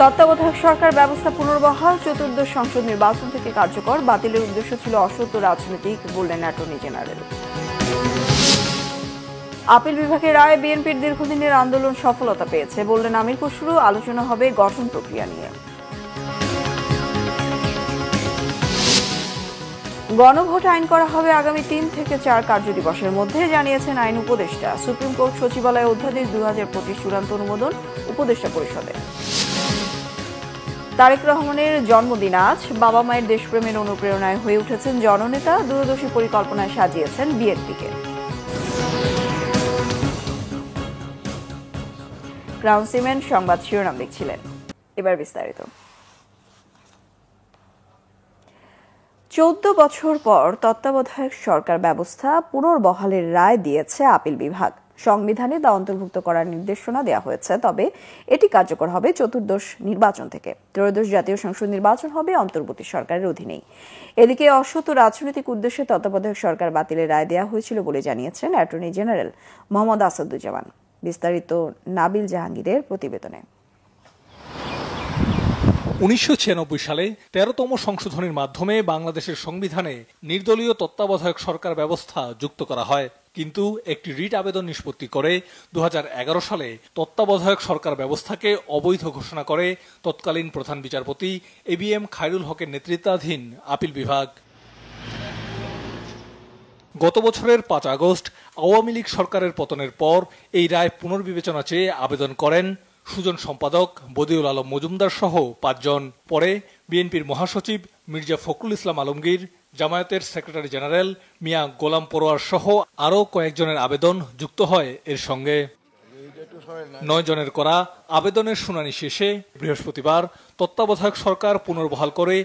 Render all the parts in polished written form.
তত্ত্বাবধায়ক সরকার ব্যবস্থা পুনর্বহাল, চতুর্দশ সংসদ নির্বাচন থেকে কার্যকর। বাতিলের উদ্দেশ্য ছিল অসত্য রাজনৈতিক, বললেন অ্যাটর্নি জেনারেল। আপিল বিভাগের রায়ে বিএনপির দীর্ঘদিনের আন্দোলন সফলতা পেয়েছে, বললেন আমির খসরু। আলোচনা হবে গঠন প্রক্রিয়া নিয়ে। গণভোট আইন করা হবে আগামী ৩ থেকে ৪ কার্যদিবসের মধ্যে, জানিয়েছেন আইন উপদেষ্টা। সুপ্রিম কোর্ট সচিবালয়ে অধ্যাদেশ 2025 চূড়ান্ত অনুমোদন উপদেষ্টা পরিষদে। তারেক রহমানের জন্মদিন আজ। বাবা মায়ের দেশপ্রেমের অনুপ্রেরণায় হয়ে উঠেছেন জননেতা, দূরদর্শী পরিকল্পনায় সাজিয়েছেন বিএনপিকে। ক্রাউন সিমেন্ট সংবাদ শিরোনাম দেখছিলেন, এবার বিস্তারিত। 14 বছর পর তত্ত্বাবধায়ক সরকার ব্যবস্থা পুনর্বহালের রায় দিয়েছে আপিল বিভাগ। সংবিধানে তা অন্তর্ভুক্ত করার নির্দেশনা দেওয়া হয়েছে, তবে এটি কার্যকর হবে চতুর্দশ নির্বাচন থেকে। ত্রয়োদশ জাতীয় সংসদ নির্বাচন হবে অন্তর্বর্তী সরকারের অধীনেই। এদিকে অসৎ রাজনৈতিক উদ্দেশ্যে তত্ত্বাবধায়ক সরকার বাতিলের রায় দেওয়া হয়েছিল বলে জানিয়েছেন অ্যাটর্নি জেনারেল মোহাম্মদ আসাদুজ্জামান। বিস্তারিত নাবিল জাহাঙ্গীরের প্রতিবেদনে। 1996 সালে 13তম সংশোধনীর মাধ্যমে বাংলাদেশের সংবিধানে নির্দলীয় তত্ত্বাবধায়ক সরকার ব্যবস্থা যুক্ত করা হয়, কিন্তু একটি রিট আবেদন নিষ্পত্তি করে 2011 সালে তত্ত্বাবধায়ক সরকার ব্যবস্থাকে অবৈধ ঘোষণা করে তৎকালীন প্রধান বিচারপতি ABM খায়রুল হকের নেতৃত্বাধীন আপিল বিভাগ। গত বছরের 5 আগস্ট আওয়ামী লীগ সরকারের পতনের পর এই রায় পুনর্বিবেচনা চেয়ে আবেদন করেন সুজন সম্পাদক বদিউল আলম মজুমদার সহ 5 জন। পরে বিএনপির মহাসচিব মির্জা ফখরুল ইসলাম আলমগীর, জামায়াতের সেক্রেটারি জেনারেল মিয়া গোলাম পরোয়ার সহ আরও কয়েকজনের আবেদন যুক্ত হয় এর সঙ্গে। 9 জনের করা আবেদনের শুনানি শেষে বৃহস্পতিবার তত্ত্বাবধায়ক সরকার পুনর্বহাল করে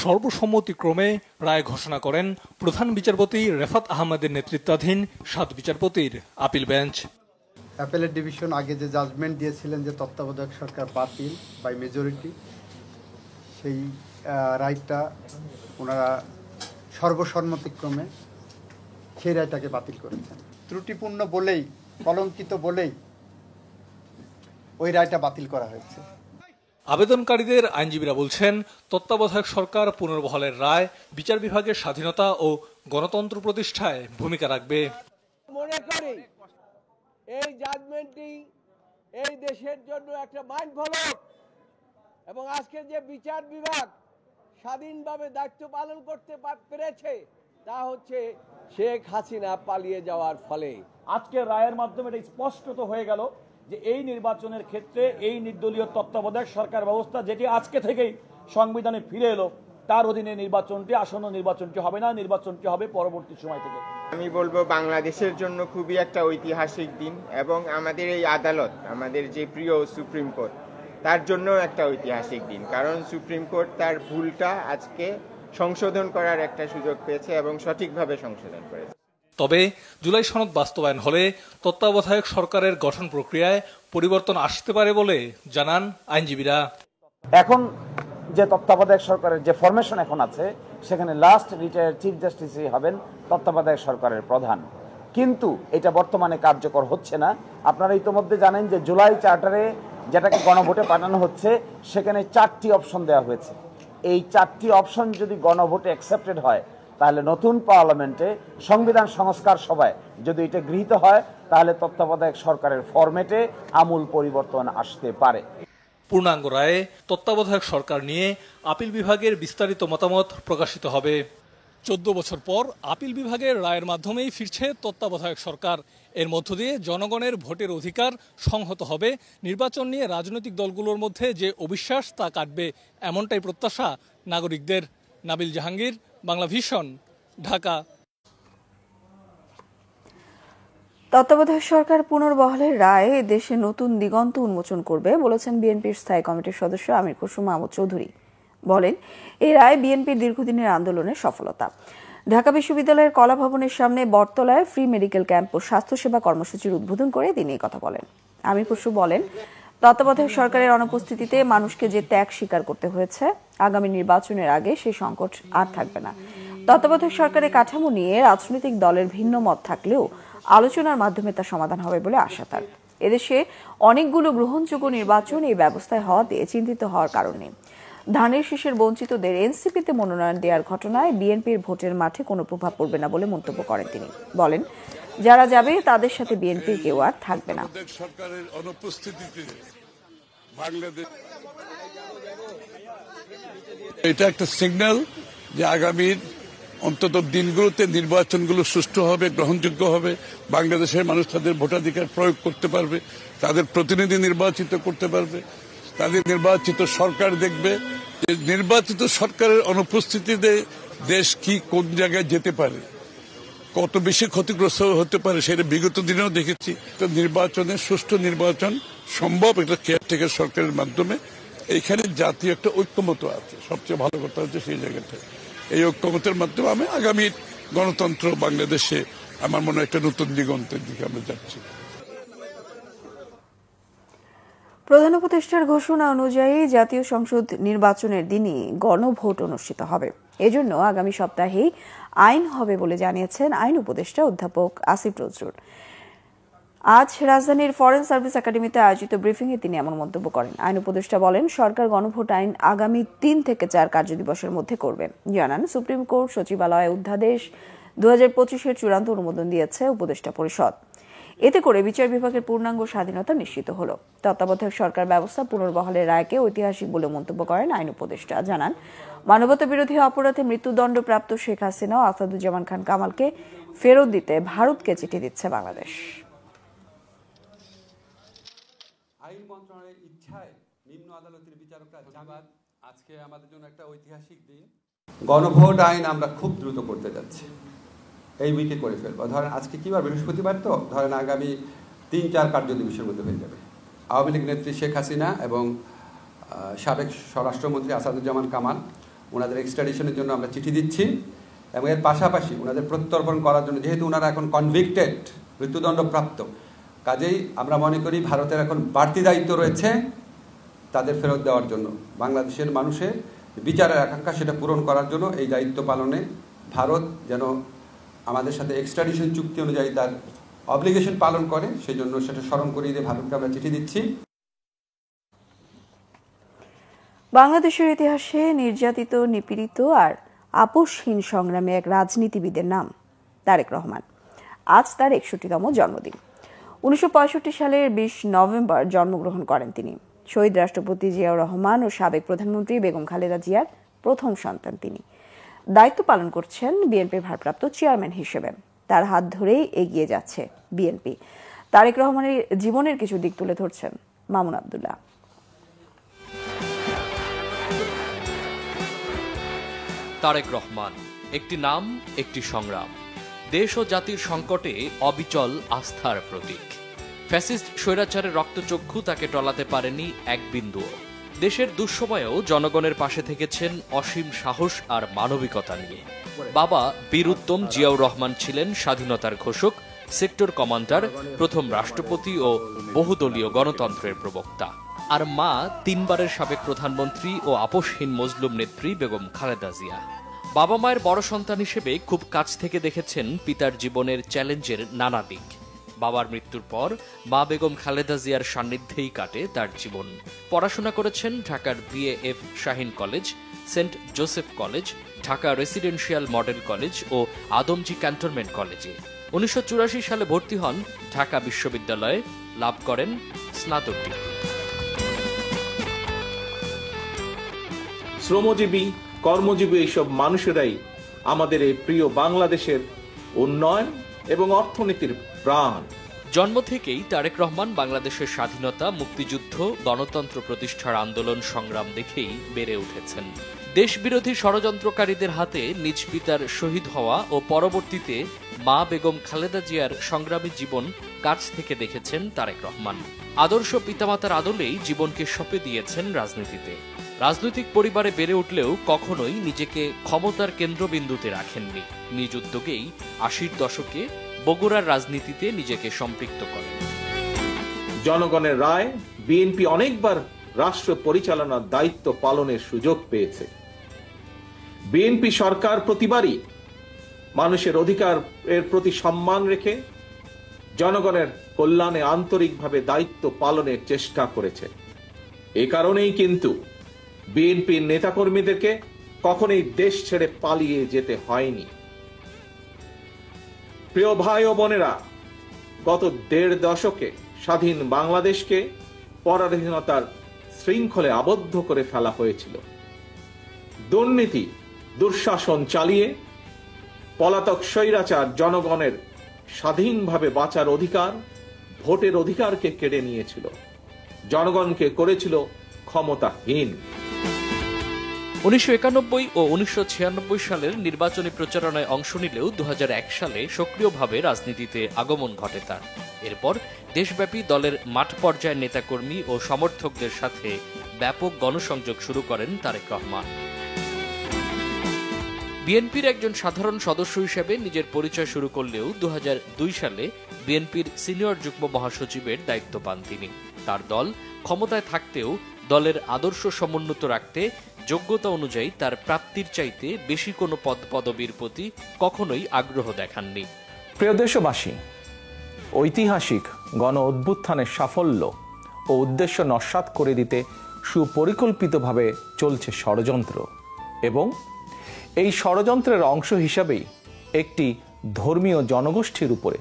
সর্বসম্মতিক্রমে রায় ঘোষণা করেন প্রধান বিচারপতি রেফাত আহমেদের নেতৃত্বাধীন 7 বিচারপতির আপিল বেঞ্চ। অ্যাপেলেট ডিভিশন আগে যে জাজমেন্ট দিয়েছিলেন যে তত্ত্বাবধায়ক সরকার বাতিল বাই মেজরিটি, সেই রায়টা ওনারা সর্বসম্মতিক্রমে সেই রায়টাকে বাতিল করেছেন। ত্রুটিপূর্ণ বলেই, কলঙ্কিত বলেই ওই রায়টা বাতিল করা হয়েছে। আবেদনকারীদের আইনজীবীরা বলছেন, তত্ত্বাবধায়ক সরকার পুনর্বহালের রায় বিচার বিভাগের স্বাধীনতা ও গণতন্ত্র প্রতিষ্ঠায় ভূমিকা রাখবে। মনে করি এই জাজমেন্টটি এই দেশের জন্য একটা মাইল ফলক, এবং আজকে যে বিচার বিভাগ স্বাধীনভাবে দায়িত্ব পালন করতে পেরেছে তা হচ্ছে শেখ হাসিনা পালিয়ে যাওয়ার ফলে। আজকের রায়ের মাধ্যমে এটা স্পষ্টত হয়ে গেল যে এই নির্বাচনের ক্ষেত্রে এই নির্দলীয় তত্ত্বাবধায়ক সরকার ব্যবস্থা, যেটি আজকে থেকেই সংবিধানে ফিরে এলো, তার অধীনে নির্বাচনটি, আসন্ন নির্বাচনটি হবে না, নির্বাচনটি হবে পরবর্তী সময় থেকে। আমি বলবো বাংলাদেশের জন্য খুবই একটা ঐতিহাসিক দিন, এবং আমাদের এই আদালত, আমাদের যে প্রিয় সুপ্রিম কোর্ট, তার জন্য একটা ঐতিহাসিক দিন। কারণ সুপ্রিম কোর্ট তার ভুলটা আজকে সংশোধন করার একটা সুযোগ পেয়েছে এবং সঠিকভাবে সংশোধন করেছে। তবে জুলাই সনদ বাস্তবায়ন হলে তত্ত্বাবধায়ক সরকারের গঠন প্রক্রিয়ায় পরিবর্তন আসতে পারে বলে জানান আইনজীবীরা। এখন যে তত্ত্বাবধায়ক সরকারের যে ফরমেশন এখন আছে, সেখানে লাস্ট রিটায়ার্ড চিফ জাস্টিসই হবেন তত্ত্বাবধায়ক সরকারের প্রধান, কিন্তু এটা বর্তমানে কার্যকর হচ্ছে না। আপনারা ইতিমধ্যে জানেন যে জুলাই চার্টারে যেটাকে গণভোটে পাঠানো হচ্ছে, সেখানে 4টি অপশন দেওয়া হয়েছে। এই 4টি অপশন যদি গণভোটে অ্যাকসেপ্টেড হয়, তাহলে নতুন পার্লামেন্টে সংবিধান সংস্কার সভায় যদি এটা গৃহীত হয়, তাহলে তত্ত্বাবধায়ক সরকারের ফরম্যাটে আমূল পরিবর্তন আসতে পারে। পূর্ণাঙ্গ রায়ে তত্ত্বাবধায়ক সরকার নিয়ে আপিল বিভাগের বিস্তারিত মতামত প্রকাশিত হবে। 14 বছর পর আপিল বিভাগের রায়ের মাধ্যমেই ফিরছে তত্ত্বাবধায়ক সরকার। এর মধ্য দিয়ে জনগণের ভোটের অধিকার সংহত হবে। নির্বাচন নিয়ে রাজনৈতিক দলগুলোর মধ্যে যে অবিশ্বাস তা কাটবে, এমনটাই প্রত্যাশা নাগরিকদের। নাবিল জাহাঙ্গীর, বাংলা ভিশন, ঢাকা। তত্ত্বাবধায়ক সরকার পুনর্বহালের রায় দেশে নতুন দিগন্ত উন্মোচন করবে, বলেছেন বিএনপির স্থায়ী কমিটির সদস্য আমির খসরু মাহমুদ চৌধুরী। বলেন, এই রায় বিএনপির দীর্ঘদিনের আন্দোলনের সফলতা। ঢাকা বিশ্ববিদ্যালয়ের কলা ভবনের সামনে বটতলায় ফ্রি মেডিকেল ক্যাম্প ও স্বাস্থ্যসেবা কর্মসূচির উদ্বোধন করে তিনি এই কথা বলেন। আমির খসরু বলেন, তত্ত্বাবধায়ক সরকারের অনুপস্থিতিতে মানুষকে যে ত্যাগ স্বীকার করতে হয়েছে, আগামী নির্বাচনের আগে সেই সংকট আর থাকবে না। তত্ত্বাবধায়ক সরকারের কাঠামো নিয়ে রাজনৈতিক দলের ভিন্ন মত থাকলেও আলোচনার মাধ্যমে তা সমাধান হবে বলে আশা তার। এদেশে অনেকগুলো গ্রহণযোগ্য নির্বাচন এই ব্যবস্থায় হওয়াতে চিন্তিত হওয়ার কারণ নেই। ধানের শীষের বঞ্চিতদের এনসিপিতে মনোনয়ন দেওয়ার ঘটনায় বিএনপির ভোটের মাঠে কোনো প্রভাব পড়বে না বলে মন্তব্য করেন তিনি। বলেন, যারা যাবে তাদের সাথে বিএনপির কেউ আর থাকবে না। সরকারের অনুপস্থিতিতে বাংলাদেশ এটা একটা সিগন্যাল যে আগামীর অন্তত দিনগুলোতে নির্বাচনগুলো সুষ্ঠু হবে, গ্রহণযোগ্য হবে, বাংলাদেশের মানুষ তাদের ভোটাধিকার প্রয়োগ করতে পারবে, তাদের প্রতিনিধি নির্বাচিত করতে পারবে, তাদের নির্বাচিত সরকার দেখবে যে নির্বাচিত সরকারের অনুপস্থিতিতে দেশ কি কোন জায়গায় যেতে পারে, কত বেশি ক্ষতিগ্রস্ত হতে পারে সেটা বিগত দিনেও দেখেছি। নির্বাচনে সুষ্ঠু নির্বাচন সম্ভব একটা কেয়ারটেকার সরকারের মাধ্যমে। এখানে জাতীয় একটা ঐক্যমত আছে, সবচেয়ে ভালো কথা হচ্ছে সেই জায়গাটা। এই ঐক্যমতের মাধ্যমে আমি আগামী গণতন্ত্র বাংলাদেশে আমার মনে হয় একটা নতুন দিগন্তের দিকে আমরা যাচ্ছি। প্রধান উপদেষ্টার ঘোষণা অনুযায়ী জাতীয় সংসদ নির্বাচনের দিনই গণভোট অনুষ্ঠিত হবে। এজন্য আগামী সপ্তাহেই আইন হবে বলে জানিয়েছেন আইন উপদেষ্টা অধ্যাপক আসিফ নজরুল। আজ রাজধানীর ফরেন সার্ভিস একাডেমিতে আয়োজিত ব্রিফিংয়ে তিনি এমন মন্তব্য করেন। আইন উপদেষ্টা বলেন, সরকার গণভোট আইন আগামী 3 থেকে 4 কার্যদিবসের মধ্যে করবে। জানান, সুপ্রিম কোর্ট সচিবালয়ে অধ্যাদেশ 2025-এর চূড়ান্ত অনুমোদন দিয়েছে উপদেষ্টা পরিষদ। এতে করে বিচার বিভাগের পূর্ণাঙ্গ স্বাধীনতা নিশ্চিত হল। তত্ত্বাবধায়ক সরকার ব্যবস্থা পুনর্বহালের রায়কে ঐতিহাসিক বলে মন্তব্য করেন আইন উপদেষ্টা। জানান, মানবতা বিরোধী অপরাধে মৃত্যুদণ্ডপ্রাপ্ত শেখ হাসিনা ও আসাদুজ্জামান খান কামালকে ফেরত দিতে ভারতকে চিঠি দিচ্ছে বাংলাদেশ। আইন মন্ত্রণালয়ের ইচ্ছায় নিম্ন আদালতের বিচারকরা জামাত আজকে আমাদের জন্য একটা ঐতিহাসিক দিন। গণভোট আইন আমরা খুব দ্রুত করতে যাচ্ছি, এই উইকে করে ফেলবো। ধরেন আজকে কি বার, বৃহস্পতিবার, তো ধরেন আগামী 3-4 কার্যদিবসের মধ্যে হয়ে যাবে। আওয়ামী লীগ নেত্রী শেখ হাসিনা এবং সাবেক স্বরাষ্ট্রমন্ত্রী আসাদুজ্জামান কামাল, ওনাদের এক্সট্রাডিশনের জন্য আমরা চিঠি দিচ্ছি এবং এর পাশাপাশি ওনাদের প্রত্যর্পণ করার জন্য, যেহেতু ওনারা এখন কনভিক্টেড, মৃত্যুদণ্ডপ্রাপ্ত, কাজেই আমরা মনে করি ভারতের এখন বাড়তি দায়িত্ব রয়েছে তাদের ফেরত দেওয়ার জন্য। বাংলাদেশের মানুষের বিচারের আকাঙ্ক্ষা সেটা পূরণ করার জন্য এই দায়িত্ব পালনে ভারত যেন আমাদের সাথে এক্সট্রাডিশন চুক্তি অনুযায়ী তার অব্লিগেশন পালন করে, সেই জন্য সেটা স্মরণ করিয়ে দিয়ে ভারতকে আমরা চিঠি দিচ্ছি। বাংলাদেশের ইতিহাসে নির্যাতিত, নিপীড়িত আর আপোষহীন সংগ্রামে এক রাজনীতিবিদের নাম তারেক রহমান। আজ তার 61তম জন্মদিন। 1965 সালের 20 নভেম্বর জন্মগ্রহণ করেন তিনি। শহীদ রাষ্ট্রপতি জিয়াউর রহমান ও সাবেক প্রধানমন্ত্রী বেগম খালেদা জিয়ার প্রথম সন্তান তিনি। দায়িত্ব পালন করছেন বিএনপির ভারপ্রাপ্ত চেয়ারম্যান হিসেবে। তার হাত ধরেই এগিয়ে যাচ্ছে বিএনপি। তারেক রহমানের জীবনের কিছু দিক তুলে ধরছেন মামুন আব্দুল্লাহ। তারেক রহমান, একটি নাম, একটি সংগ্রাম। দেশ ও জাতির সংকটে অবিচল আস্থার প্রতীক। ফ্যাসিস্ট স্বৈরাচারের রক্তচক্ষু তাকে টলাতে পারেনি এক বিন্দুও। দেশের দুঃসময়েও জনগণের পাশে থেকেছেন অসীম সাহস আর মানবিকতা নিয়ে। বাবা বীর উত্তম জিয়াউর রহমান ছিলেন স্বাধীনতার ঘোষক, সেক্টর কমান্ডার, প্রথম রাষ্ট্রপতি ও বহুদলীয় গণতন্ত্রের প্রবক্তা। আর মা 3 বারের সাবেক প্রধানমন্ত্রী ও আপোষহীন মজলুম নেত্রী বেগম খালেদা জিয়া। বাবা মায়ের বড় সন্তান হিসেবে খুব কাছ থেকে দেখেছেন পিতার জীবনের চ্যালেঞ্জের নানা দিক। বাবার মৃত্যুর পর মা বেগম খালেদা জিয়ার সান্নিধ্যেই কাটে তার জীবন। পড়াশোনা করেছেন ঢাকার BAF Shaheen college, Saint Joseph college, Dhaka residential model college ও আদমজী ক্যান্টনমেন্ট কলেজে। 1984 সালে ভর্তি হন ঢাকা বিশ্ববিদ্যালয়ে, লাভ করেন স্নাতক ডিগ্রি। শ্রমজীবী, কর্মজীবী এইসব মানুষেরাই আমাদের এই প্রিয় বাংলাদেশের উন্নয়ন এবং অর্থনীতির প্রাণ। জন্ম থেকেই তারেক রহমান বাংলাদেশের স্বাধীনতা, মুক্তিযুদ্ধ, গণতন্ত্র প্রতিষ্ঠার আন্দোলন সংগ্রাম দেখেই বেড়ে উঠেছেন। দেশবিরোধী ষড়যন্ত্রকারীদের হাতে নিজ পিতার শহীদ হওয়া ও পরবর্তীতে মা বেগম খালেদা জিয়ার সংগ্রামী জীবন কাছ থেকে দেখেছেন তারেক রহমান। আদর্শ পিতামাতার আদলেই জীবনকে সঁপে দিয়েছেন রাজনীতিতে। রাজনৈতিক পরিবারে বেড়ে উঠলেও কখনোই নিজেকে ক্ষমতার কেন্দ্রবিন্দুতে রাখেননি। নিজ উদ্যোগেই 80-র দশকে বগুড়ার রাজনীতিতে নিজেকে সম্পৃক্ত করেন। জনগণের রায় বিএনপি অনেকবার রাষ্ট্র পরিচালনার দায়িত্ব পালনের সুযোগ পেয়েছে। বিএনপি সরকার প্রতিবারই মানুষের অধিকারের প্রতি সম্মান রেখে জনগণের কল্যাণে আন্তরিকভাবে দায়িত্ব পালনের চেষ্টা করেছেন। এ কারণেই কিন্তু বিএনপির নেতাকর্মীদেরকে কখনোই দেশ ছেড়ে পালিয়ে যেতে হয়নি। প্রিয় ভাই ও বোনেরা, গত ১.৫ দশকে স্বাধীন বাংলাদেশকে পরাধীনতার শৃঙ্খলে আবদ্ধ করে ফেলা হয়েছিল। দুর্নীতি, দুঃশাসন চালিয়ে পলাতক স্বৈরাচার জনগণের স্বাধীনভাবে বাঁচার অধিকার, ভোটের অধিকারকে কেড়ে নিয়েছিল, জনগণকে করেছিল ক্ষমতাহীন। ১৯৯১ ও ১৯৯৬ সালের নির্বাচনী প্রচারণায় অংশ নিলেও ২০০১ সালে সক্রিয়ভাবে রাজনীতিতে আগমন ঘটে তার। এরপর দেশব্যাপী দলের মাঠ পর্যায়ের নেতাকর্মী ও সমর্থকদের সাথে ব্যাপক গণসংযোগ শুরু করেন তারেক রহমান। বিএনপির একজন সাধারণ সদস্য হিসেবে নিজের পরিচয় শুরু করলেও ২০০২ সালে বিএনপির সিনিয়র যুগ্ম মহাসচিবের দায়িত্ব পান তিনি। তার দল ক্ষমতায় থাকতেও দলের আদর্শ সমুন্নত রাখতে যোগ্যতা অনুযায়ী তার প্রাপ্তির চাইতে বেশি কোনো পদপদবীর প্রতি কখনোই আগ্রহ দেখাননি। প্রিয় দেশবাসী, ঐতিহাসিক গণ অভ্যুত্থানের সাফল্য ও উদ্দেশ্য নস্যাৎ করে দিতে সুপরিকল্পিতভাবে চলছে ষড়যন্ত্র, এবং এই ষড়যন্ত্রের অংশ হিসাবেই একটি ধর্মীয় জনগোষ্ঠীর উপরে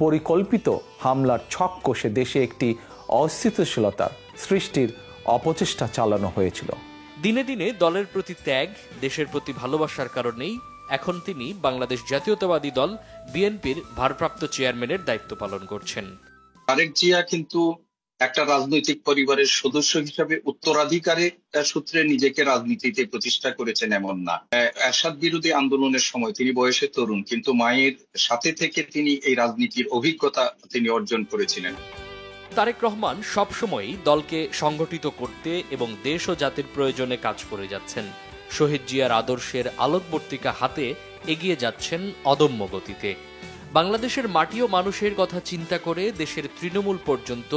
পরিকল্পিত হামলার ছক কষে দেশে একটি অস্থিতিশীলতার সৃষ্টির অপচেষ্টা চালানো হয়েছিল। দিনে দিনে দলের প্রতি ত্যাগ, দেশের প্রতি ভালোবাসার কারণেই এখন তিনি বাংলাদেশ জাতীয়তাবাদী দল বিএনপির ভারপ্রাপ্ত চেয়ারম্যানের দায়িত্ব পালন করছেন। তারেক জিয়া কিন্তু একটা রাজনৈতিক পরিবারের সদস্য হিসাবে উত্তরাধিকারের সূত্রে নিজেকে রাজনীতিতে প্রতিষ্ঠা করেছেন এমন না। এরশাদ বিরোধী আন্দোলনের সময় তিনি বয়সে তরুণ, কিন্তু মায়ের সাথে থেকে তিনি এই রাজনীতির অভিজ্ঞতা তিনি অর্জন করেছিলেন। তারেক রহমান সবসময়ই দলকে সংগঠিত করতে এবং দেশ ও জাতির প্রয়োজনে কাজ করে যাচ্ছেন। শহীদ জিয়ার আদর্শের আলোকবর্তিকা হাতে এগিয়ে যাচ্ছেন অদম্য গতিতে। বাংলাদেশের মাটি ও মানুষের কথা চিন্তা করে দেশের তৃণমূল পর্যন্ত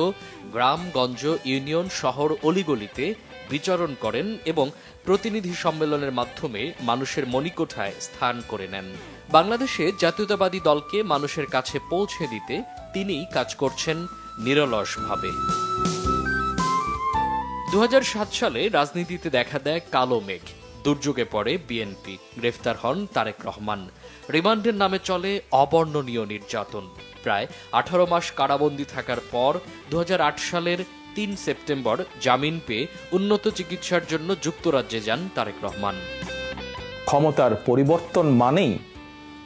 গ্রামগঞ্জ, ইউনিয়ন, শহর, অলিগলিতে বিচরণ করেন এবং প্রতিনিধি সম্মেলনের মাধ্যমে মানুষের মণিকোঠায় স্থান করে নেন। বাংলাদেশে জাতীয়তাবাদী দলকে মানুষের কাছে পৌঁছে দিতে তিনিই কাজ করছেন নিরলসভাবে। ২০০৭ সালে রাজনীতিতে দেখা দেয় কালো মেঘ। দুর্যোগে পড়ে বিএনপি, গ্রেফতার হন তারেক রহমান। রিমান্ডের নামে চলে অবর্ণনীয় নির্যাতন। প্রায় ১৮ মাস কারাবন্দী থাকার পর ২০০৮ সালের ৩ সেপ্টেম্বর জামিন পেয়ে উন্নত চিকিৎসার জন্য যুক্তরাজ্যে যান তারেক রহমান। ক্ষমতার পরিবর্তন মানেই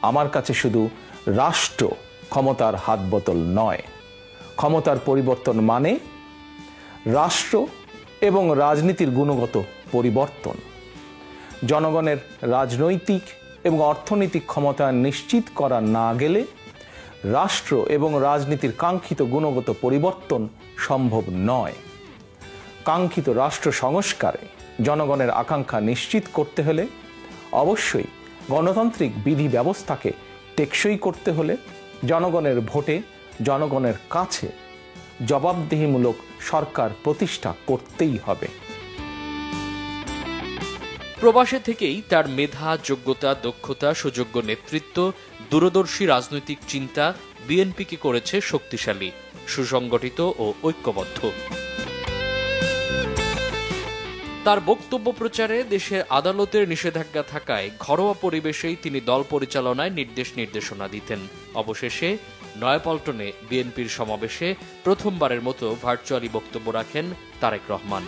আমার কাছে শুধু রাষ্ট্র ক্ষমতার হাত বোতল নয়। ক্ষমতার পরিবর্তন মানে রাষ্ট্র এবং রাজনীতির গুণগত পরিবর্তন। জনগণের রাজনৈতিক এবং অর্থনৈতিক ক্ষমতা নিশ্চিত করা না গেলে রাষ্ট্র এবং রাজনীতির কাঙ্ক্ষিত গুণগত পরিবর্তন সম্ভব নয়। কাঙ্ক্ষিত রাষ্ট্র সংস্কারে জনগণের আকাঙ্ক্ষা নিশ্চিত করতে হলে অবশ্যই গণতান্ত্রিক বিধি ব্যবস্থাকে টেকসই করতে হলে জনগণের ভোটে জনগণের কাছে জবাবদিহিমূলক সরকার প্রতিষ্ঠা করতেই হবে। প্রবাসে থেকেই তার মেধা, যোগ্যতা, দক্ষতা, সুযোগ্য নেতৃত্ব, দূরদর্শী রাজনৈতিক চিন্তা বিএনপিকে করেছে শক্তিশালী, সুসংগঠিত ও ঐক্যবদ্ধ। তার বক্তব্য প্রচারে দেশের আদালতের নিষেধাজ্ঞা থাকায় ঘরোয়া পরিবেশেই তিনি দল পরিচালনায় নির্দেশনা দিতেন। অবশেষে নয়াপল্টনে বিএনপির সমাবেশে প্রথমবারের মতো ভার্চুয়ালি বক্তব্য রাখেন তারেক রহমান।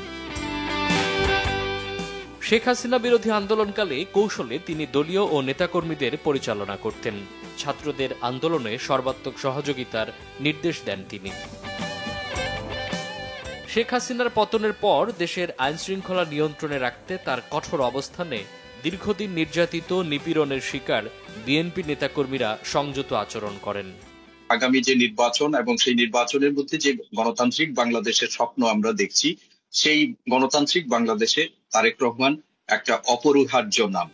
শেখ হাসিনা বিরোধী আন্দোলনকালে কৌশলে তিনি দলীয় ও নেতাকর্মীদের পরিচালনা করতেন। ছাত্রদের আন্দোলনে সর্বাত্মক সহযোগিতার নির্দেশ দেন তিনি। শেখ হাসিনার পতনের পর দেশের আইনশৃঙ্খলা নিয়ন্ত্রণে রাখতে তার কঠোর অবস্থানে দীর্ঘদিন নির্যাতিত, নিপীড়নের শিকার বিএনপি নেতাকর্মীরা সংযত আচরণ করেন। আগামী যে নির্বাচন এবং সেই নির্বাচনের মধ্যে যে গণতান্ত্রিক বাংলাদেশের স্বপ্ন আমরা দেখছি, সেই গণতান্ত্রিক বাংলাদেশে তারেক রহমান একটা অপরিহার্য নাম।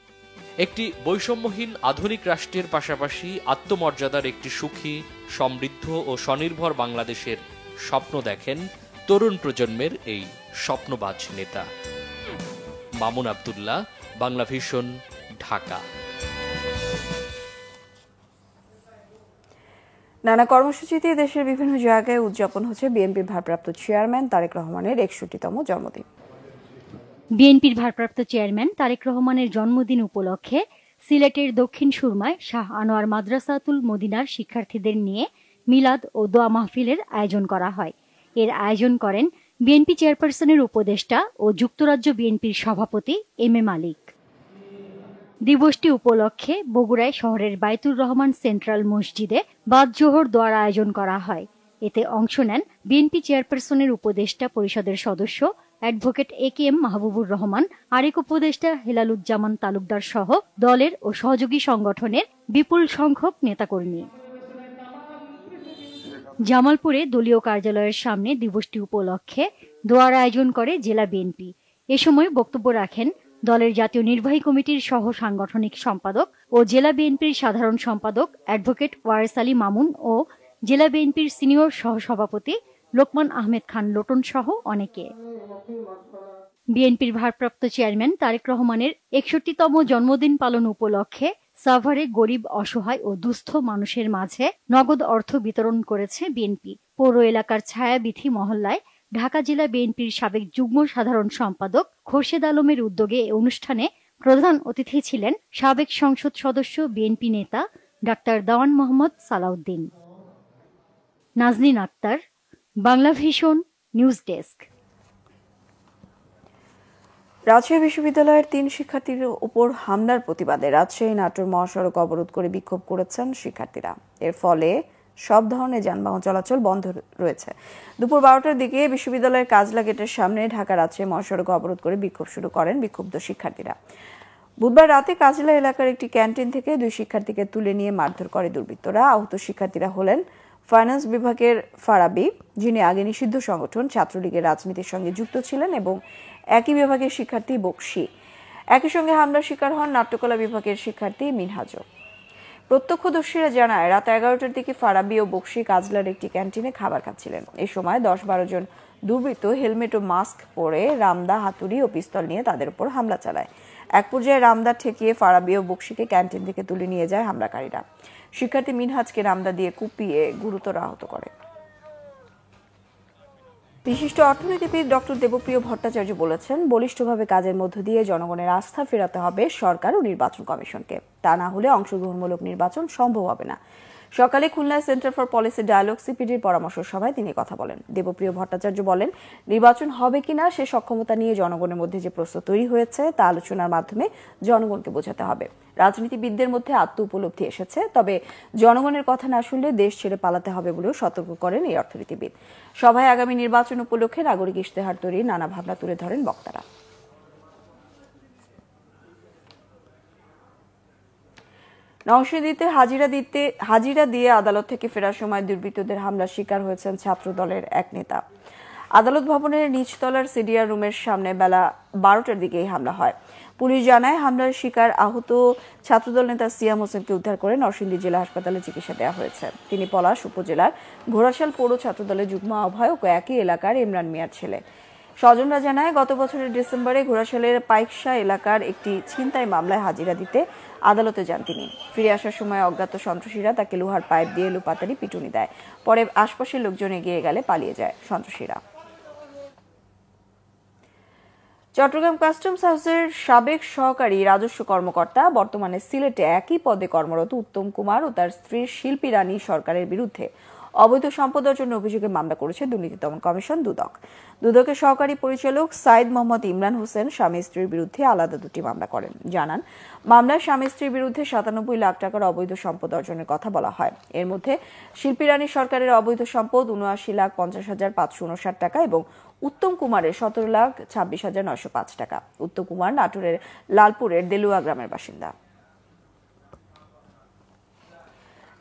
একটি বৈষম্যহীন আধুনিক রাষ্ট্রের পাশাপাশি আত্মমর্যাদার একটি সুখী, সমৃদ্ধ ও স্বনির্ভর বাংলাদেশের স্বপ্ন দেখেন তরুণ প্রজন্মের এই স্বপ্নবাজ নেতা। মামুন আব্দুল্লাহ, বাংলা ভিশন, ঢাকা। নানা কর্মসূচিতে দেশের বিভিন্ন জায়গায় উদযাপন হচ্ছে বিএনপির ভারপ্রাপ্ত চেয়ারম্যান তারেক রহমানের ৬১তম জন্মদিন। বিএনপির ভারপ্রাপ্ত চেয়ারম্যান তারেক রহমানের জন্মদিন উপলক্ষে সিলেটের দক্ষিণ সুরমায় শাহ আনোয়ার মাদ্রাসাতুল মদিনার শিক্ষার্থীদের নিয়ে মিলাদ ও দোয়া মাহফিলের আয়োজন করা হয়। এর আয়োজন করেন বিএনপি চেয়ারপারসনের উপদেষ্টা ও যুক্তরাজ্য বিএনপির সভাপতি এম এ মালিক। দিবসটি উপলক্ষে বগুড়ায় শহরের বাইতুর রহমান সেন্ট্রাল মসজিদে বাদ জোহর দোয়ার আয়োজন করা হয়। এতে অংশ নেন বিএনপি চেয়ারপারসনের উপদেষ্টা পরিষদের সদস্য advocate A K M Mahbubur Rahman, আরেক উপদেষ্টা হেলালুজ্জামান তালুকদার সহ দলের ও সহযোগী সংগঠনের বিপুল সংখ্যক নেতাকর্মী। জামালপুরে দলীয় কার্যালয়ের সামনে দিবসটি উপলক্ষে দোয়ার আয়োজন করে জেলা বিএনপি। এ সময় বক্তব্য রাখেন দলের জাতীয় নির্বাহী কমিটির সহ সাংগঠনিক সম্পাদক ও জেলা বিএনপির সাধারণ সম্পাদক অ্যাডভোকেট ওয়ারেস আলী মামুন ও জেলা বিএনপির সিনিয়র সহসভাপতি লোকমান আহমেদ খান লোটন সহ অনেকে। বিএনপির ভারপ্রাপ্ত চেয়ারম্যান তারেক রহমানের ৬১তম জন্মদিন পালন উপলক্ষে সাভারে গরিব, অসহায় ও দুস্থ মানুষের মাঝে নগদ অর্থ বিতরণ করেছে বিএনপি। পৌর এলাকার ছায়াবিথি মহল্লায় ঢাকা জেলা বিএনপির সাবেক যুগ্ম সাধারণ সম্পাদক খোরশেদ আলমের উদ্যোগে এই অনুষ্ঠানে প্রধান অতিথি ছিলেন সাবেক সংসদ সদস্য বিএনপি নেতা doctor Dewan Mohammad Salauddin. Nazneen Akter, Bangla vision, news desk. Rajshahi বিশ্ববিদ্যালয়ের ৩ শিক্ষার্থীর উপর হামলার প্রতিবাদে রাজশাহী নাটোর মহাসড়ক অবরোধ করে বিক্ষোভ করেছেন শিক্ষার্থীরা। এর ফলে সব ধরনের যানবাহন চলাচল বন্ধ রয়েছে। দুপুর ১২টার দিকে বিশ্ববিদ্যালয়ের কাজলা গেটের সামনে ঢাকা রাজশাহী মহাসড়ক অবরোধ করে বিক্ষোভ শুরু করেন বিক্ষুব্ধ শিক্ষার্থীরা। বুধবার রাতে কাজলা এলাকার একটি ক্যান্টিন থেকে ২ শিক্ষার্থীকে তুলে নিয়ে মারধর করে দুর্বৃত্তরা। আহত শিক্ষার্থীরা হলেন ফাইন্যান্স বিভাগের ফারাবি, যিনি আগে নিষিদ্ধ সংগঠন ছাত্রলীগের রাজনীতির সঙ্গে যুক্ত ছিলেন, এবং একই বিভাগের শিক্ষার্থী বকশি। একই সঙ্গে হামলার শিকার হন নাট্যকলা বিভাগের শিক্ষার্থী মিনহাজও। প্রত্যক্ষদর্শীরা জানায় রাত ১১টার দিকে ফারাবি ও বকশি কাজলার একটি ক্যান্টিনে খাবার খাচ্ছিলেন। এ সময় ১০-১২ জন দুর্বৃত্ত হেলমেট ও মাস্ক পরে রামদা, হাতুড়ি ও পিস্তল নিয়ে তাদের উপর হামলা চালায়। এক পর্যায়ে রামদা ঠেকিয়ে ফারাবি ও বকশিকে ক্যান্টিন থেকে তুলে নিয়ে যায় হামলাকারীরা। শিক্ষার্থী মিনহাজকে রামদা দিয়ে কুপিয়ে গুরুতর আহত করে। বিশিষ্ট অর্থনীতিবিদ ডক্টর দেবপ্রিয় ভট্টাচার্য বলেছেন, বলিষ্ঠভাবে কাজের মধ্য দিয়ে জনগণের আস্থা ফেরাতে হবে সরকার ও নির্বাচন কমিশনকে। তা না হলে অংশগ্রহণমূলক নির্বাচন সম্ভব হবে না। সকালে খুলনায় সেন্টার ফর পলিসি ডায়ালগ সিপিডির পরামর্শ সভায় তিনি কথা বলেন। দেবপ্রিয় ভট্টাচার্য বলেন, নির্বাচন হবে কিনা সে সক্ষমতা নিয়ে জনগণের মধ্যে যে প্রশ্ন তৈরি হয়েছে তা আলোচনার মাধ্যমে জনগণকে বোঝাতে হবে। রাজনীতিবিদদের মধ্যে আত্ম উপলব্ধি এসেছে, তবে জনগণের কথা না শুনলে দেশ ছেড়ে পালাতে হবে বলেও সতর্ক করেন এই অর্থনীতিবিদ। সভায় আগামী নির্বাচন উপলক্ষে নাগরিক ইশতেহার তৈরির নানা ভাবনা তুলে ধরেন বক্তারা। নওশীদিতে হাজিরা দিয়ে আদালত থেকে ফেরার সময় দুর্বৃত্তদের হামলার শিকার হয়েছেন ছাত্রদলের এক নেতা। আদালত ভবনের নিচতলার সিডিআর রুমের সামনে বেলা ১২টার দিকে এই হামলা হয়। পুলিশ জানায়, হামলার শিকার আহত ছাত্রদল নেতা সিয়াম হোসেনকে উদ্ধার করে নরসিংদী জেলা হাসপাতালে চিকিৎসা দেওয়া হয়েছে। তিনি পলাশ উপজেলার ঘোড়াশাল পৌর ছাত্রদলের যুগ্ম আহ্বায়ক ও একই এলাকার ইমরান মিয়ার ছেলে। স্বজনরা জানায়, গত বছরের ডিসেম্বরে ঘোড়াশালের পাইকশা এলাকার একটি ছিনতাই মামলায় হাজিরা দিতে আদালতে যান তিনি। ফিরে আসার সময় অজ্ঞাত সন্ত্রাসীরা তাকে লোহার পাইপ দিয়ে লোপাতাড়ি পিটুনি দেয়। পরে আশপাশের লোকজন এগিয়ে গেলে পালিয়ে যায় সন্ত্রাসীরা। চট্টগ্রাম কাস্টমস হাউসের সাবেক সহকারী রাজস্ব কর্মকর্তা, বর্তমানে সিলেটে একই পদে কর্মরত উত্তম কুমার ও তার স্ত্রী শিল্পী রানী সরকারের বিরুদ্ধে অবৈধ সম্পদ অর্জনের অভিযোগে মামলা করেছে দুর্নীতি দমন কমিশন দুদক। দুদকের সহকারী পরিচালক সাইদ মোহাম্মদ ইমরান হোসেন স্বামী স্ত্রীর বিরুদ্ধে আলাদা 2টি মামলা করেন। জানান, মামলায় স্বামী স্ত্রীর বিরুদ্ধে ৯৭ লাখ টাকার অবৈধ সম্পদ অর্জনের কথা বলা হয়। এর মধ্যে শিল্পী রানী সরকারের অবৈধ সম্পদ ৭৯,৫৫,৫৫৯ টাকা এবং উত্তম কুমারের ১৭,২৬,৯০৫ টাকা। উত্তম কুমার নাটোরের লালপুরের দেলুয়া গ্রামের বাসিন্দা।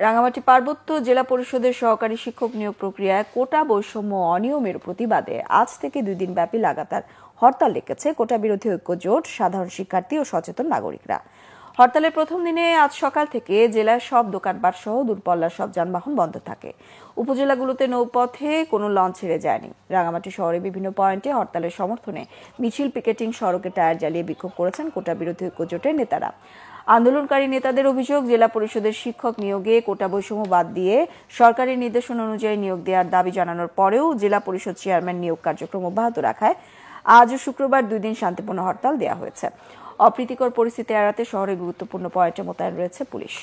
রাঙ্গামাটি পার্বত্য জেলা পরিষদের সহকারী শিক্ষক নিয়োগ প্রক্রিয়ায় কোটা বৈষম্য অনিয়মের প্রতিবাদে আজ থেকে 2 দিন ব্যাপী লাগাতার হরতাল ডেকেছে কোটা বিরোধী ঐক্য জোট, সাধারণ শিক্ষার্থী ও সচেতন নাগরিকরা। হরতালের প্রথম দিনে আজ সকাল থেকে জেলার সব দোকানপাট সহ দূরপাল্লার সব যানবাহন বন্ধ থাকে। উপজেলাগুলোতে নৌপথে কোনো লঞ্চ ছেড়ে যায়নি। রাঙ্গামাটি শহরে বিভিন্ন পয়েন্টে হরতালের সমর্থনে মিছিল, পিকেটিং, সড়কে টায়ার জ্বালিয়ে বিক্ষোভ করেছেন কোটা বিরোধী ঐক্য জোটের নেতারা। আন্দোলনকারী নেতাদের অভিযোগ, জেলা পরিষদের শিক্ষক নিয়োগে কোটা বৈষম্য বাদ দিয়ে সরকারি নির্দেশনা অনুযায়ী নিয়োগ দেওয়ার দাবি জানানোর পরেও জেলা পরিষদ চেয়ারম্যান নিয়োগ কার্যক্রম অব্যাহত রাখায় আজ শুক্রবার 2 দিন শান্তিপূর্ণ হরতাল দেওয়া হয়েছে। অপ্রীতিকর পরিস্থিতি এড়াতে শহরে গুরুত্বপূর্ণ পয়েন্টে মোতায়েন রয়েছে পুলিশ।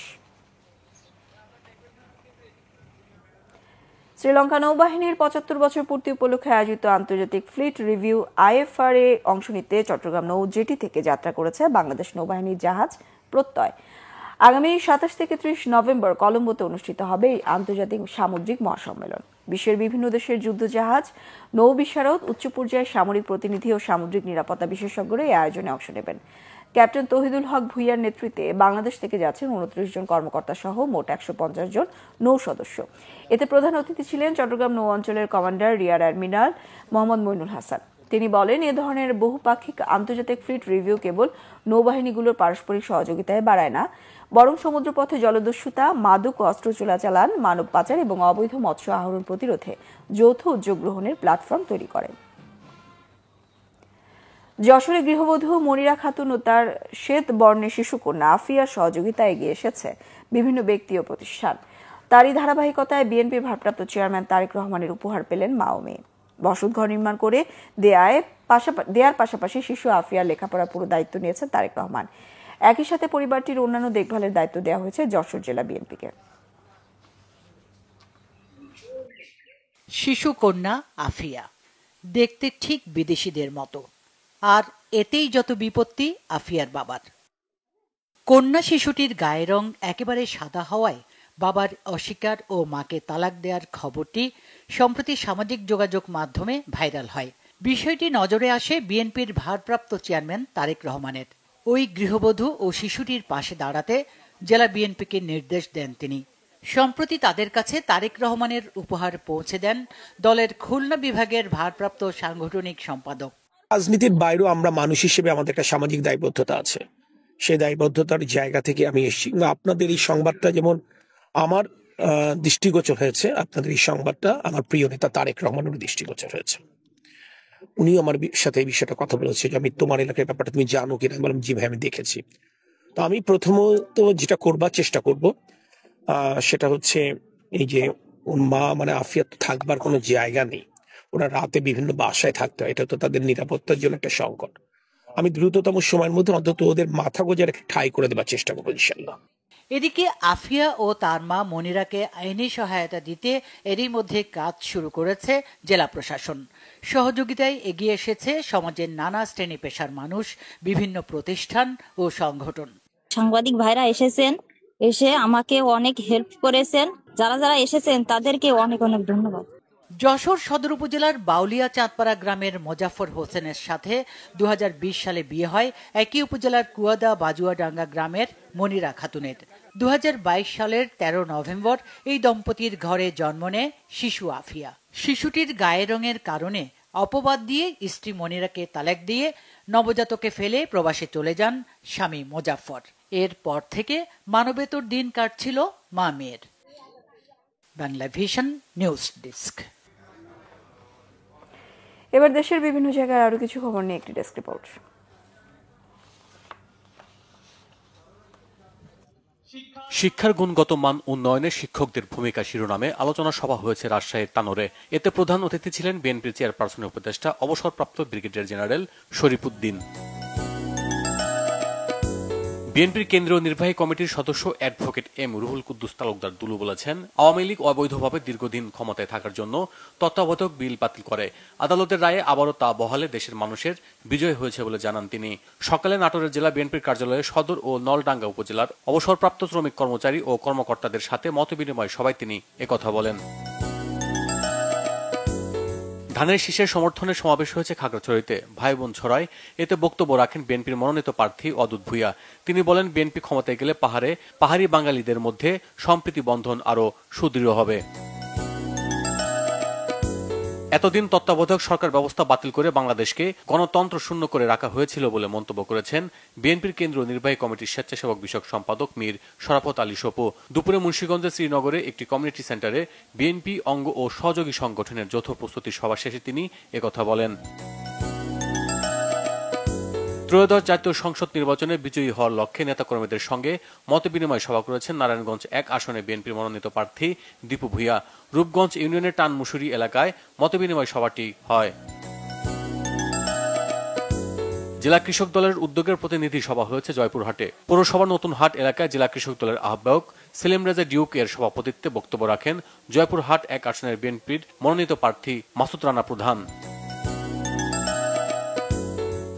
শ্রীলঙ্কা নৌবাহিনীর 75 বছর পূর্তি উপলক্ষে আয়োজিত আন্তর্জাতিক ফ্লিট রিভিউ IFR এ অংশ নিতে চট্টগ্রাম নৌ জেটি থেকে যাত্রা করেছে বাংলাদেশ নৌবাহিনীর জাহাজ প্রত্যয়। আগামী 27 থেকে 30 নভেম্বর কলম্বোতে অনুষ্ঠিত হবে এই আন্তর্জাতিক সামুদ্রিক মহাসম্মেলন। বিশ্বের বিভিন্ন দেশের যুদ্ধজাহাজ, নৌ বিশারদ, উচ্চ পর্যায়ের সামরিক প্রতিনিধি ও সামুদ্রিক নিরাপত্তা বিশেষজ্ঞরা এই আয়োজনে অংশ নেবেন। ক্যাপ্টেন তৌহিদুল হক ভুইয়ার নেতৃত্বে বাংলাদেশ থেকে যাচ্ছেন 29 জন কর্মকর্তা সহ মোট 150 জন নৌ সদস্য। এতে প্রধান অতিথি ছিলেন চট্টগ্রাম নৌ অঞ্চলের commander rear admiral Mohammad Mainul Hasan. তিনি বলেন, এ ধরনের বহুপাক্ষিক আন্তর্জাতিক ফ্লিট রিভিউ কেবল নৌবাহিনীগুলোর পারস্পরিক সহযোগিতায় বাড়ায় না, বরং সমুদ্রপথে জলদস্যুতা, মাদক ও অস্ত্র চোরাচালান, মানব পাচার এবং অবৈধ মৎস্য আহরণ প্রতিরোধে যৌথ উদ্যোগ গ্রহণের প্ল্যাটফর্ম তৈরি করে। যশোরে গৃহবধূ মনিরা খাতুন ও তার শ্বেত বর্ণের শিশুকন্যা আফিয়ার সহযোগিতায় এগিয়ে এসেছে বিভিন্ন ব্যক্তি ও প্রতিষ্ঠান। তারই ধারাবাহিকতায় বিএনপির ভারপ্রাপ্ত চেয়ারম্যান তারেক রহমানের উপহার পেলেন মা ও মেয়ে। বসতঘর নির্মাণ করে দেয়ার পাশাপাশি শিশু আফিয়ার লেখাপড়ার পুরো দায়িত্ব নিয়েছেন তারেক রহমান। একই সাথে পরিবারটির অন্যান্য দেখভালের দায়িত্ব দেওয়া হয়েছে যশোর জেলা বিএনপিকে। শিশু কন্যা আফিয়া দেখতে ঠিক বিদেশিদের মতো, আর এতেই যত বিপত্তি আফিয়ার বাবার। কন্যা শিশুটির গায়ের রং একেবারে সাদা হওয়ায় বাবার অস্বীকার ও মাকে তালাক দেওয়ার খবরটি সম্প্রতি সামাজিক যোগাযোগ মাধ্যমে ভাইরাল হয়। বিষয়টি নজরে আসে বিএনপির ভারপ্রাপ্ত চেয়ারম্যান তারেক রহমানের। ওই গৃহবধূ ও শিশুটির পাশে দাঁড়াতে জেলা বিএনপিকে নির্দেশ দেন তিনি। সম্প্রতি তাদের কাছে তারেক রহমানের উপহার পৌঁছে দেন দলের খুলনা বিভাগের ভারপ্রাপ্ত সাংগঠনিক সম্পাদক। রাজনীতির বাইরেও আমরা মানুষ হিসেবে আমাদের একটা সামাজিক দায়বদ্ধতা আছে। সেই দায়বদ্ধতার জায়গা থেকে আমি এসেছি। আপনাদের এই সংবাদটা যেমন আমার দৃষ্টিগোচর হয়েছে, আপনাদের এই সংবাদটা আমার প্রিয় নেতা তারেক রহমানের দৃষ্টিগোচর হয়েছে। উনি আমার সাথে এই বিষয়টা কথা বলেছে যে আমি তোমার এলাকার ব্যাপারটা তুমি জানো কিনা। আমি বললাম জি ভাই, আমি দেখেছি। তো আমি প্রথমত যেটা করবার চেষ্টা করব সেটা হচ্ছে এই যে ওর মা মানে আফিয়া থাকবার কোনো জায়গা নেই, ওরা রাতে বিভিন্ন বাসায় থাকতে হয়, এটা তো তাদের নিরাপত্তার জন্য একটা সংকট। আমি দ্রুততম সময়ের মধ্যে অন্তত ওদের মাথা গোজার একটা ঠাঁই করে দেওয়ার চেষ্টা করবো ইনশাল্লাহ। এদিকে আফিয়া ও তার মা মনিরাকে আইনি সহায়তা দিতে এরই মধ্যে কাজ শুরু করেছে জেলা প্রশাসন। সহযোগিতায় এগিয়ে এসেছে সমাজের নানা শ্রেণী পেশার মানুষ, বিভিন্ন প্রতিষ্ঠান ও সংগঠন। সাংবাদিক ভাইরা এসেছেন, এসে আমাকে অনেক হেল্প করেছেন। যারা যারা এসেছেন তাদেরকে অনেক অনেক ধন্যবাদ। যশোর সদর উপজেলার বাউলিয়া চাঁদপাড়া গ্রামের মোজাফর হোসেনের সাথে 2020 সালে বিয়ে হয় একই উপজেলার কুয়াদা বাজুয়াডাঙ্গা গ্রামের মনিরা খাতুনের। 2022 সালের 13 নভেম্বর এই দম্পতির ঘরে জন্ম নেয় শিশু আফিয়া। শিশুটির গায়ের রঙের কারণে অপবাদ দিয়ে স্ত্রী মনিরাকে তালাক দিয়ে নবজাতকে ফেলে প্রবাসে চলে যান স্বামী মোজাফর। এরপর থেকে মানবেতর দিন কাটছিল মা মেয়ের। Bangla vision news desk. এবার দেশের বিভিন্ন জায়গায় আরো কিছু খবর নিয়ে একটি ডেস্ক রিপোর্ট। শিক্ষার গুণগত মান উন্নয়নে শিক্ষকদের ভূমিকা শিরোনামে আলোচনা সভা হয়েছে রাজশাহীর তানোরে। এতে প্রধান অতিথি ছিলেন বিএনপির চেয়ারপারসনের উপদেষ্টা অবসরপ্রাপ্ত ব্রিগেডিয়ার জেনারেল শরীফুদ্দিন। বিএনপির কেন্দ্রীয় নির্বাহী কমিটির সদস্য অ্যাডভোকেট এম রুহুল কুদ্দুস তালুকদার দুলু বলেছেন, আওয়ামী লীগ অবৈধভাবে দীর্ঘদিন ক্ষমতায় থাকার জন্য তত্ত্বাবধায়ক বিল বাতিল করে। আদালতের রায়ে আবারও তা বহালে দেশের মানুষের বিজয় হয়েছে বলে জানান তিনি। সকালে নাটোরের জেলা বিএনপির কার্যালয়ে সদর ও নলডাঙ্গা উপজেলার অবসরপ্রাপ্ত শ্রমিক কর্মচারী ও কর্মকর্তাদের সাথে মতবিনিময় সভায় তিনি একথা বলেন। ধানের শীষের সমর্থনে সমাবেশ হয়েছে খাগড়াছড়িতে, ভাই বোন ছড়ায়। এতে বক্তব্য রাখেন বিএনপির মনোনীত প্রার্থী অদূত ভূঁইয়া। তিনি বলেন, বিএনপি ক্ষমতায় গেলে পাহাড়ি বাঙালিদের মধ্যে সম্প্রীতি বন্ধন আরো সুদৃঢ় হবে। এতদিন তত্ত্বাবধায়ক সরকার ব্যবস্থা বাতিল করে বাংলাদেশকে গণতন্ত্র শূন্য করে রাখা হয়েছিল বলে মন্তব্য করেছেন বিএনপির কেন্দ্রীয় নির্বাহী কমিটির স্বেচ্ছাসেবক বিষয়ক সম্পাদক মীর শরাফত আলী সপু। দুপুরে মুন্সিগঞ্জের শ্রীনগরে একটি কমিউনিটি সেন্টারে বিএনপি অঙ্গ ও সহযোগী সংগঠনের যৌথ প্রস্তুতি সভা শেষে তিনি একথা বলেন। ত্রয়োদশ জাতীয় সংসদ নির্বাচনে বিজয়ী হওয়ার লক্ষ্যে নেতাকর্মীদের সঙ্গে মতবিনিময় সভা করেছেন নারায়ণগঞ্জ ১ আসনে বিএনপির মনোনীত প্রার্থী দীপু ভূঁইয়া। রূপগঞ্জ ইউনিয়নের টানমুশুরি এলাকায় মতবিনিময় সভাটি হয়। জেলা কৃষক দলের উদ্যোগের প্রতিনিধি সভা হয়েছে জয়পুরহাটে। পৌরসভার নতুন হাট এলাকায় জেলা কৃষক দলের আহ্বায়ক সেলিম রেজা ডিউক এর সভাপতিত্বে বক্তব্য রাখেন জয়পুরহাট ১ আসনের বিএনপির মনোনীত প্রার্থী মাসুদ রানা প্রধান।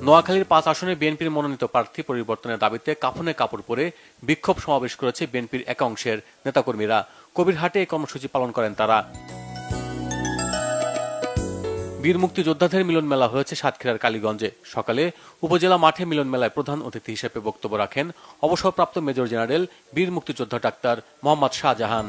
নোয়াখালীর ৫ আসনে বিএনপির মনোনীত প্রার্থী পরিবর্তনের দাবিতে কাফনে কাপড় পরে বিক্ষোভ সমাবেশ করেছে বিএনপির একাংশের নেতাকর্মীরা। কবিরহাটে এই কর্মসূচি পালন করেন তারা। বীর মুক্তিযোদ্ধাদের মিলন মেলা হয়েছে সাতক্ষীরার কালীগঞ্জে। সকালে উপজেলা মাঠে মিলন মেলায় প্রধান অতিথি হিসেবে বক্তব্য রাখেন অবসরপ্রাপ্ত মেজর জেনারেল বীর মুক্তিযোদ্ধা ডাক্তার মোহাম্মদ শাহজাহান।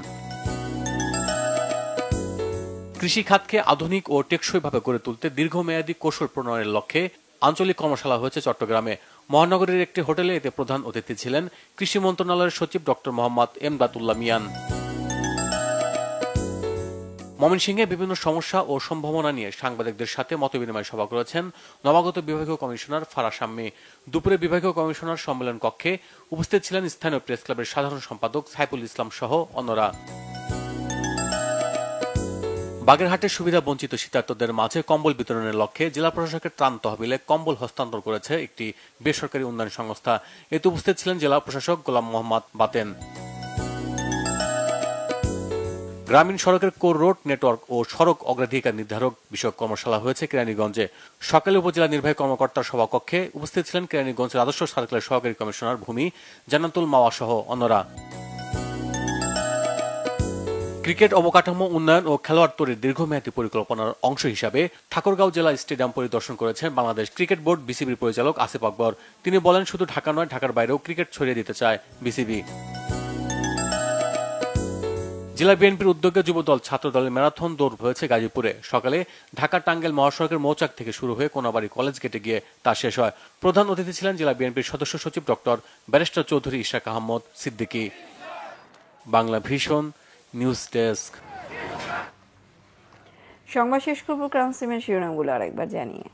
কৃষি খাতকে আধুনিক ও টেকসইভাবে গড়ে তুলতে দীর্ঘমেয়াদী কৌশল প্রণয়নের লক্ষ্যে আঞ্চলিক কর্মশালা হয়েছে চট্টগ্রামে। মহানগরীর একটি হোটেলে এতে প্রধান অতিথি ছিলেন কৃষি মন্ত্রণালয়ের সচিব ডক্টর মোহাম্মদ এমদাদুল্লাহ মিয়ান। ময়মনসিংহে বিভিন্ন সমস্যা ও সম্ভাবনা নিয়ে সাংবাদিকদের সাথে মতবিনিময় সভা করেছেন নবাগত বিভাগীয় কমিশনার ফারাহ শাম্মী। দুপুরে বিভাগীয় কমিশনার সম্মেলন কক্ষে উপস্থিত ছিলেন স্থানীয় প্রেস ক্লাবের সাধারণ সম্পাদক সাইফুল ইসলাম সহ অন্যরা। বাগেরহাটের সুবিধা বঞ্চিত শীতার্তদের মাঝে কম্বল বিতরণের লক্ষ্যে জেলা প্রশাসকের ত্রাণ তহবিলে কম্বল হস্তান্তর করেছে একটি বেসরকারি উন্নয়ন সংস্থা। এতে উপস্থিত ছিলেন জেলা প্রশাসক গোলাম মোহাম্মদ বাতেন। গ্রামীণ সড়কের কোর রোড নেটওয়ার্ক ও সড়ক অগ্রাধিকার নির্ধারক বিষয়ক কর্মশালা হয়েছে কেরানীগঞ্জে। সকালে উপজেলা নির্বাহী কর্মকর্তার সভাকক্ষে উপস্থিত ছিলেন কেরানীগঞ্জের আদর্শ সার্কেলের সহকারী কমিশনার ভূমি জান্নাতুল মাওয়া সহ অন্যরা। ক্রিকেট অবকাঠামো উন্নয়ন ও খেলোয়াড় তৈরির দীর্ঘমেয়াদী পরিকল্পনার অংশ হিসাবে ঠাকুরগাঁও জেলা স্টেডিয়াম পরিদর্শন করেছেন বাংলাদেশ ক্রিকেট বোর্ড বিসিবির পরিচালক আসিফ আকবর। তিনি বলেন, শুধু ঢাকা নয়, ঢাকার বাইরেও ক্রিকেট ছড়িয়ে দিতে চায় বিসিবি। জেলা বিএনপির উদ্যোগে যুবদল ছাত্র দলের ম্যারাথন দৌড় হয়েছে গাজীপুরে। সকালে ঢাকা টাঙ্গাইল মহাসড়কের মৌচাক থেকে শুরু হয়ে কোনাবাড়ি কলেজ গেটে গিয়ে তা শেষ হয়। প্রধান অতিথি ছিলেন জেলা বিএনপির সদস্য সচিব doctor barrister Chowdhury Ishraq Ahmed Siddiqui. Bangla vision news desk. সংবাদ শেষ করব ক্রাউন সিমের শিরোনামগুলো আরেকবার জানিয়ে।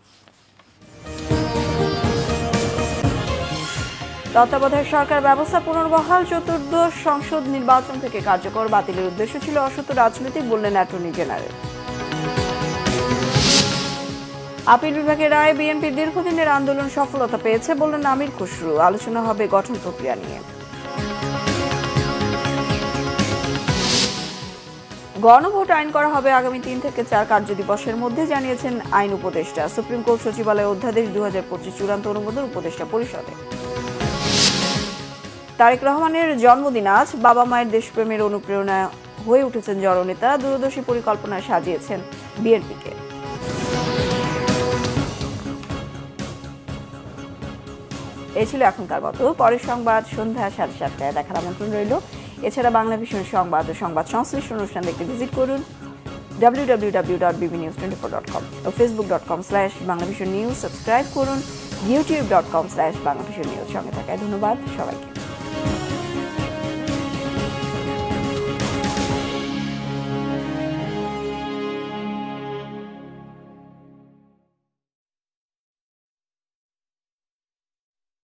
তত্ত্বাবধায়ক সরকার ব্যবস্থা পুনর্বহাল, চতুর্দশ সংসদ নির্বাচন থেকে কার্যকর বাতিলের উদ্দেশ্য ছিল অসৎ রাজনৈতিক, বললেন অ্যাটর্নি জেনারেল। আপিল বিভাগের রায়ে বিএনপির দীর্ঘদিনের আন্দোলন সফলতা পেয়েছে, বললেন আমির খসরু। আলোচনা হবে গঠন প্রক্রিয়া নিয়ে। গণভোট আইন করা হবে আগামী ৩ থেকে ৪ কার্যদিবসের মধ্যে, জানিয়েছেন আইন উপদেষ্টা। সুপ্রিম কোর্ট সচিবালয় অধ্যাদেশ 2025 চূড়ান্ত অনুমোদন উপদেষ্টা পরিষদে। তারেক রহমানের জন্মদিন আজ। বাবা মায়ের দেশপ্রেমের অনুপ্রেরণা হয়ে উঠেছেন জননেতা, দূরদর্শী পরিকল্পনায় সাজিয়েছেন বিএনপিকে। এই ছিল এখনকার মতো। পরের সংবাদ সন্ধ্যা 7:30টায় দেখার আমন্ত্রণ রইল। এছাড়া বাংলা ভিশন সংবাদ ও সংবাদ সংশ্লিষ্ট অনুষ্ঠান দেখতে ভিজিট করুন www.bbnews24.com ও facebook.com/banglavisionnews। সাবস্ক্রাইব করুন youtube.com/banglavisionnews। সঙ্গে থাকায় ধন্যবাদ সবাইকে।